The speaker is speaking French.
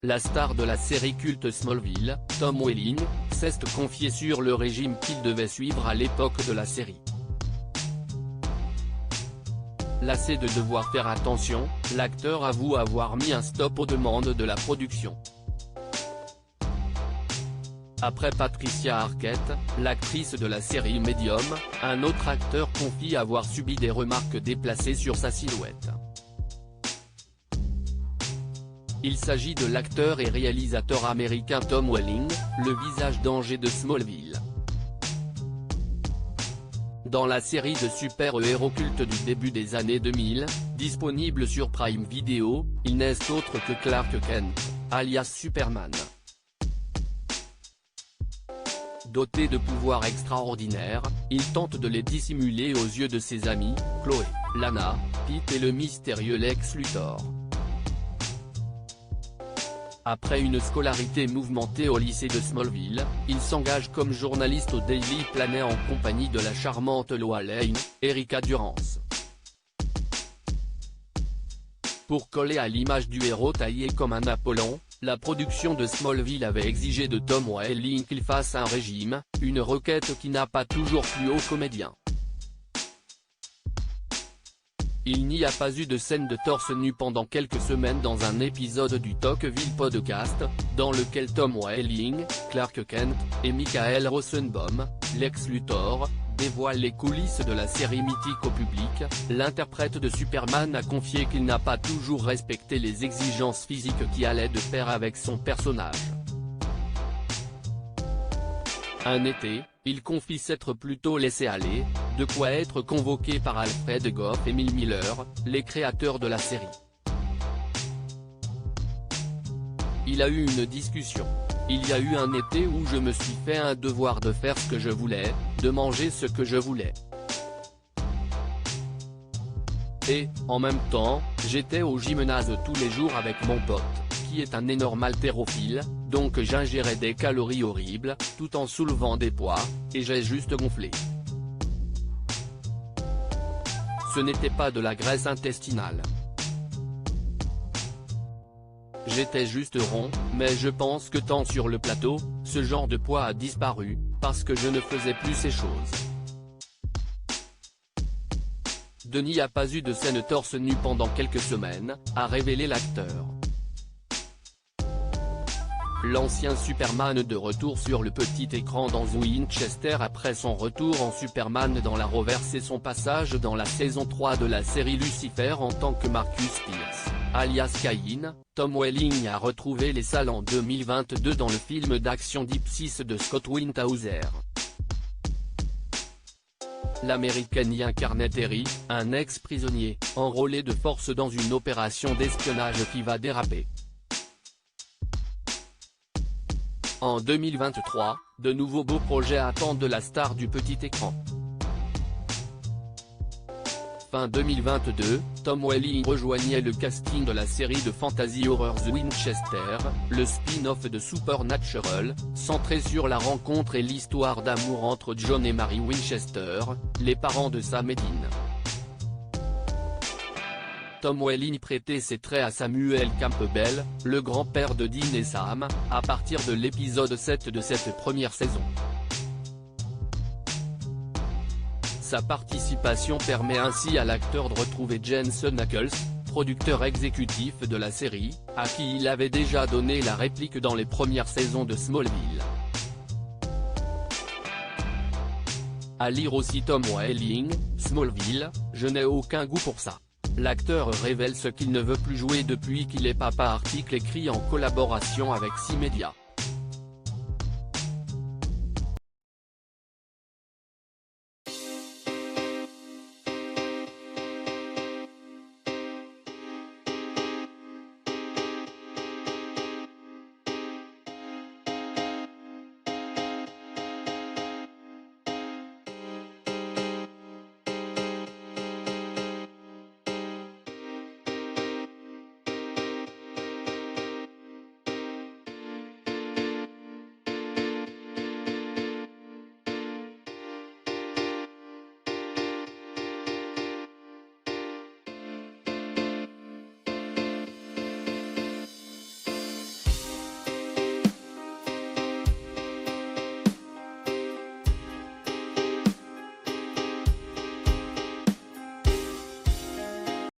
La star de la série culte Smallville, Tom Welling, s'est confié sur le régime qu'il devait suivre à l'époque de la série. Lassé de devoir faire attention, l'acteur avoue avoir mis un stop aux demandes de la production. Après Patricia Arquette, l'actrice de la série Medium, un autre acteur confie avoir subi des remarques déplacées sur sa silhouette. Il s'agit de l'acteur et réalisateur américain Tom Welling, le visage d'Angers de Smallville. Dans la série de super-héros culte du début des années 2000, disponible sur Prime Video, il n'est autre que Clark Kent, alias Superman. Doté de pouvoirs extraordinaires, il tente de les dissimuler aux yeux de ses amis, Chloé, Lana, Pete et le mystérieux Lex Luthor. Après une scolarité mouvementée au lycée de Smallville, il s'engage comme journaliste au Daily Planet en compagnie de la charmante Lois Lane, Erica Durance. Pour coller à l'image du héros taillé comme un Apollon, la production de Smallville avait exigé de Tom Welling qu'il fasse un régime, une requête qui n'a pas toujours plu aux comédiens. Il n'y a pas eu de scène de torse nu pendant quelques semaines dans un épisode du Talkville Podcast, dans lequel Tom Welling, Clark Kent, et Michael Rosenbaum, Lex Luthor, dévoilent les coulisses de la série mythique au public. L'interprète de Superman a confié qu'il n'a pas toujours respecté les exigences physiques qui allaient de pair avec son personnage. Un été, il confie s'être plutôt laissé aller, de quoi être convoqué par Alfred Gough et Mil Miller, les créateurs de la série. Il a eu une discussion. Il y a eu un été où je me suis fait un devoir de faire ce que je voulais, de manger ce que je voulais. Et, en même temps, j'étais au gymnase tous les jours avec mon pote, qui est un énorme haltérophile, donc j'ingérais des calories horribles, tout en soulevant des poids, et j'ai juste gonflé. Ce n'était pas de la graisse intestinale. J'étais juste rond, mais je pense que tant sur le plateau, ce genre de poids a disparu, parce que je ne faisais plus ces choses. Denis a pas eu de scène torse nu pendant quelques semaines, a révélé l'acteur. L'ancien Superman de retour sur le petit écran dans Winchester après son retour en Superman dans l'Arrowverse et son passage dans la saison 3 de la série Lucifer en tant que Marcus Pierce, alias Cain, Tom Welling a retrouvé les salles en 2022 dans le film d'action Deep Six de Scott Windhauser. L'Américaine y incarnait Terry, un ex-prisonnier, enrôlé de force dans une opération d'espionnage qui va déraper. En 2023, de nouveaux beaux projets attendent la star du petit écran. Fin 2022, Tom Welling rejoignait le casting de la série de fantasy horror The Winchester, le spin-off de Supernatural, centré sur la rencontre et l'histoire d'amour entre John et Mary Winchester, les parents de Sam et Dean. Tom Welling prêtait ses traits à Samuel Campbell, le grand-père de Dean et Sam, à partir de l'épisode 7 de cette première saison. Sa participation permet ainsi à l'acteur de retrouver Jensen Ackles, producteur exécutif de la série, à qui il avait déjà donné la réplique dans les premières saisons de Smallville. À lire aussi Tom Welling, Smallville, je n'ai aucun goût pour ça. L'acteur révèle ce qu'il ne veut plus jouer depuis qu'il est papa, article écrit en collaboration avec 6 médias.